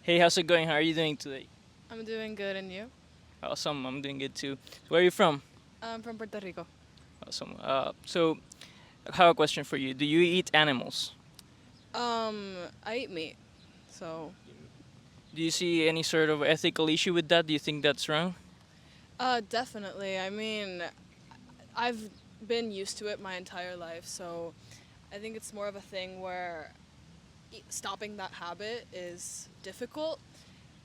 Hey, how's it going? How are you doing today? I'm doing good, and you? Awesome, I'm doing good too. Where are you from? I'm from Puerto Rico. Awesome. So I have a question for you. Do you eat animals? I eat meat, so Do you see any sort of ethical issue with that? Do you think that's wrong? definitely. I mean, I've been used to it my entire life, so I think it's more of a thing where stopping that habit is difficult.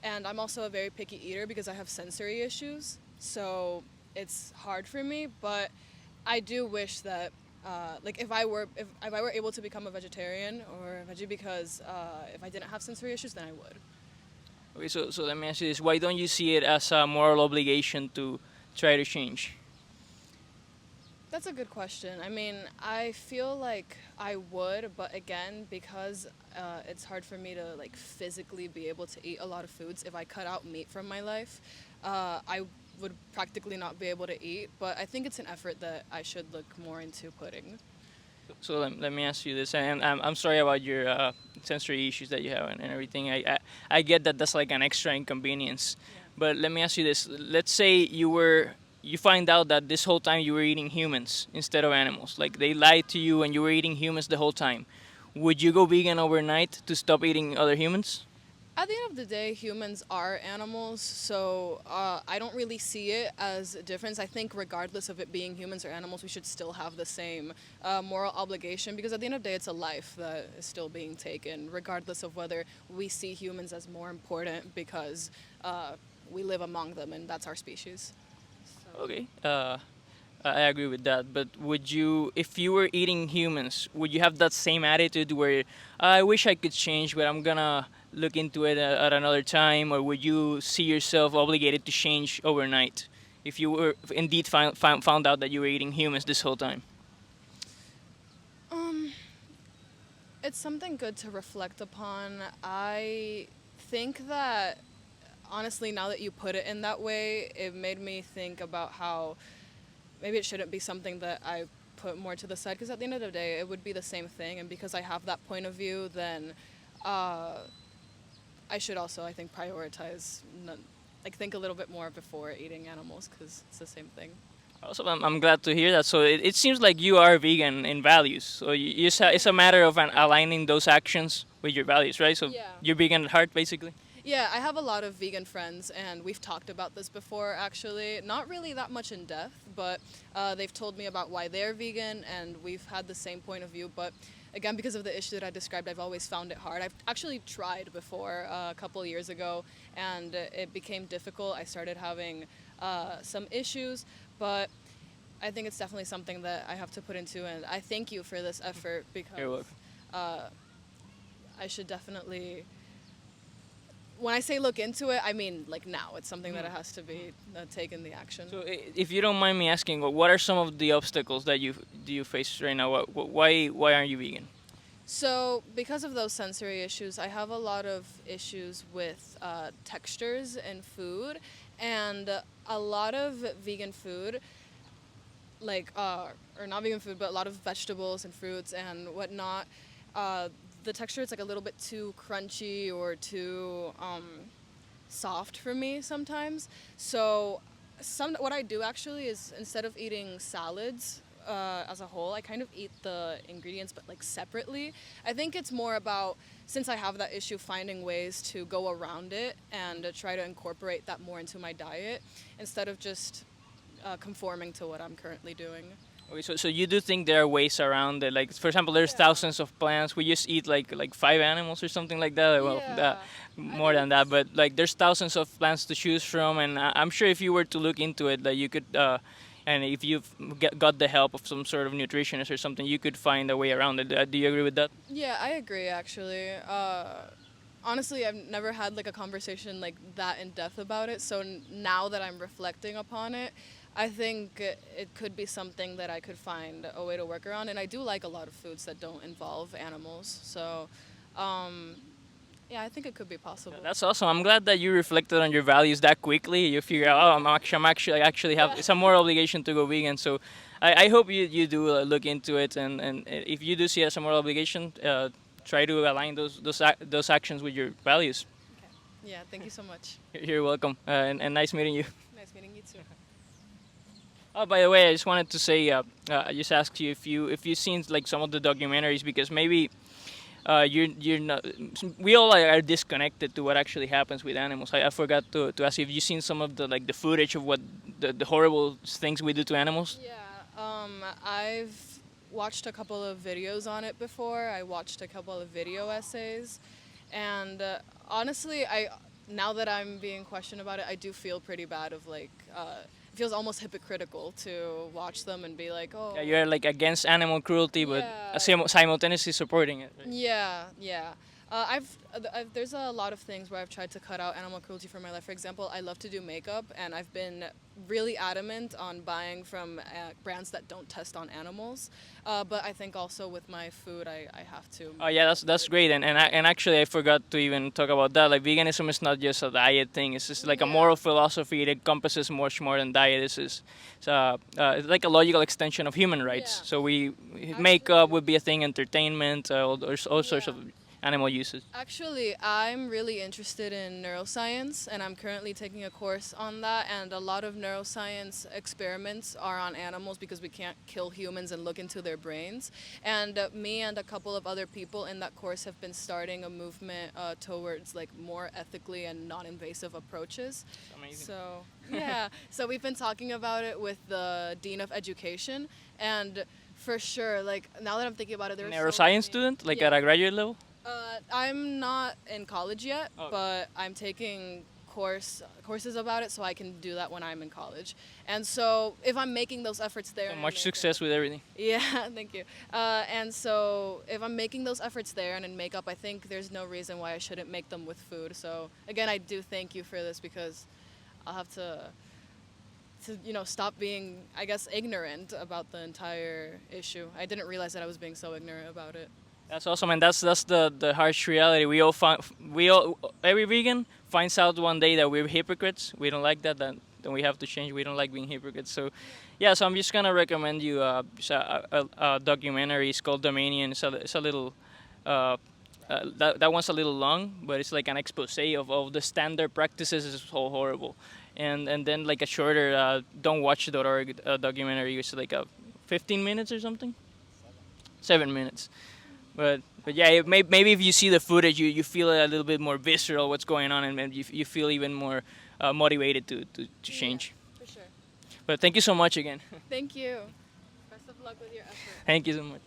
And I'm also a very picky eater because I have sensory issues, so it's hard for me. But I do wish that, like, if I were able to become a vegetarian or a veggie, because if I didn't have sensory issues, then I would. Okay, so let me ask you this: why don't you see it as a moral obligation to try to change? That's a good question. I mean, I feel like I would, but again, because it's hard for me to like physically be able to eat a lot of foods. If I cut out meat from my life, I would practically not be able to eat. But I think it's an effort that I should look more into putting. So let me ask you this, and I'm sorry about your sensory issues that you have and everything. I get that that's like an extra inconvenience, Yeah. but let me ask you this: let's say you find out that this whole time you were eating humans instead of animals, like they lied to you and you were eating humans the whole time. Would you go vegan overnight to stop eating other humans? At the end of the day, humans are animals, so I don't really see it as a difference. I think, regardless of it being humans or animals, we should still have the same moral obligation because at the end of the day, it's a life that is still being taken, regardless of whether we see humans as more important because we live among them and that's our species. So. Okay. I agree with that, but would you, if you were eating humans, would you have that same attitude where I wish I could change, but I'm gonna look into it at another time, or would you see yourself obligated to change overnight if you were indeed found out that you were eating humans this whole time? Um, it's something good to reflect upon. I think that honestly, now that you put it in that way, it made me think about how maybe it shouldn't be something that I put more to the side because at the end of the day, it would be the same thing. And because I have that point of view, then uh, I should also, I think, prioritize, like, think a little bit more before eating animals because it's the same thing. Also, I'm glad to hear that. So it seems like you are vegan in values. So it's a matter of aligning those actions with your values, right? So Yeah. you're vegan at heart, basically. Yeah, I have a lot of vegan friends, and we've talked about this before, actually. Not really that much in depth, but they've told me about why they're vegan, and we've had the same point of view. But again, because of the issue that I described, I've always found it hard. I've actually tried before a couple of years ago, and it became difficult. I started having some issues, but I think it's definitely something that I have to put into, and I thank you for this effort You're because welcome. uh, I should definitely when I say look into it, I mean like now. It's something that it has to be taken the action. So, if you don't mind me asking, what are some of the obstacles that you face right now? Why aren't you vegan? So because of those sensory issues, I have a lot of issues with textures in food, and a lot of vegan food, like or not vegan food, but a lot of vegetables and fruits and whatnot. Uh, the texture is like a little bit too crunchy or too soft for me sometimes. So what I do actually is instead of eating salads as a whole, I kind of eat the ingredients but like separately. I think it's more about since I have that issue, finding ways to go around it and try to incorporate that more into my diet instead of just conforming to what I'm currently doing. Okay, so you do think there are ways around it? Like, for example, there's Yeah. thousands of plants. We just eat like five animals or something like that. Well, Yeah. I more think than that, it's but like there's thousands of plants to choose from, and I'm sure if you were to look into it, that you could. And if you've got the help of some sort of nutritionist or something, you could find a way around it. Do you agree with that? Yeah, I agree actually. Honestly, I've never had like a conversation like that in depth about it. So now that I'm reflecting upon it, I think it could be something that I could find a way to work around. And I do like a lot of foods that don't involve animals. So, um, yeah, I think it could be possible. That's awesome. I'm glad that you reflected on your values that quickly. You figure out, oh, I'm actually have Yeah. some more obligation to go vegan. So, I hope you do look into it, and if you do see it as a moral obligation, try to align those actions with your values. Okay. Yeah, thank you so much. You're welcome, and nice meeting you. Nice meeting you too. Oh, by the way, I just wanted to say, I just asked you if you've seen like some of the documentaries because maybe you're not. We all are disconnected to what actually happens with animals. I forgot to ask you if you've seen some of the like the footage of what the horrible things we do to animals. Yeah, I've watched a couple of videos on it before. I watched a couple of video essays, and honestly, I now that I'm being questioned about it, I do feel pretty bad. Of like, it feels almost hypocritical to watch them and be like, oh, Yeah, you're like against animal cruelty, but yeah, simultaneously supporting it. Right? yeah, yeah. There's a lot of things where I've tried to cut out animal cruelty from my life. For example, I love to do makeup, and I've been really adamant on buying from brands that don't test on animals. But I think also with my food, I have to. Oh yeah, that's great, and actually I forgot to even talk about that. Like veganism is not just a diet thing; it's just like a Yeah. moral philosophy. It encompasses much more than diet. It's like a logical extension of human rights. Yeah. So we makeup Actually, would be a thing, entertainment, all sorts of yeah. animal uses. Actually, I'm really interested in neuroscience, and I'm currently taking a course on that. And a lot of neuroscience experiments are on animals because we can't kill humans and look into their brains. And me and a couple of other people in that course have been starting a movement towards like more ethically and non-invasive approaches. Amazing. So yeah, so we've been talking about it with the dean of education, and for sure, like now that I'm thinking about it, there's Neuroscience student, like yeah. at a graduate level. I'm not in college yet, Oh. but I'm taking courses about it, so I can do that when I'm in college. And so if I'm making those efforts there, So and I much make success with everything. yeah, thank you. And so if I'm making those efforts there and in makeup, I think there's no reason why I shouldn't make them with food. So again, I do thank you for this because I'll have to stop being, I guess, ignorant about the entire issue. I didn't realize that I was being so ignorant about it. That's awesome, and that's the harsh reality. Every vegan finds out one day that we're hypocrites. We don't like that. Then we have to change. We don't like being hypocrites. So, yeah. So I'm just gonna recommend you a documentary. It's called Dominion. It's a little. That one's a little long, but it's like an expose of the standard practices. Is so horrible, and then like a shorter Don't Watch.org documentary. It's like a 15 minutes or something. 7 minutes. But yeah, maybe if you see the footage, you feel a little bit more visceral what's going on, and you feel even more motivated to change. For sure. But thank you so much again. Thank you. Best of luck with your effort. Thank you so much.